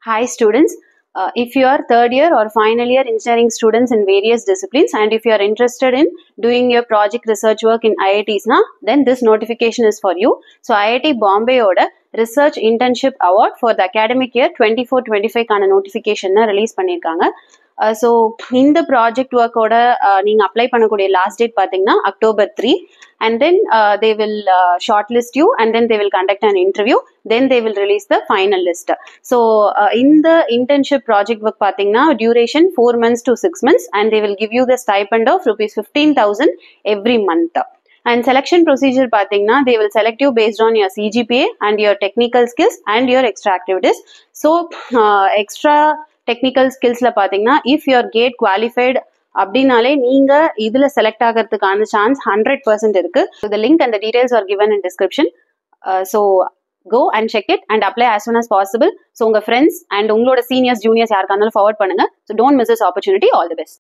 Hi students, if you are third year or final year engineering students in various disciplines and if you are interested in doing your project research work in IITs then this notification is for you. So IIT Bombay oda Research Internship Award for the academic year 24-25 கான notification release பண்ணிருக்காங்க. So இந்த project work ஓட நீங்க apply பண்ணக்கூடிய last date பாத்தீங்கன்னா October 3 and then they will shortlist you and then they will conduct an interview, then they will release the final list. So இந்த internship project work பாத்தீங்கன்னா duration 4 months to 6 months and they will give you the stipend of rupees 15,000 every month. And selection procedure பாத்தீங்கன்னா they will select you based on your CGPA and your technical skills and your extra activities. So extra technical skillsல பாத்தீங்கன்னா if you are GATE qualified அப்படினாலே நீங்க இதுல select ஆகிறதுக்கான chance 100% இருக்கு. So the link and the details are given in description. So go and check it and apply as soon as possible. So உங்க friends and உங்களோட seniors juniors யாருக்கானாலும் forward பண்ணுங்க. So don't miss this opportunity. All the best.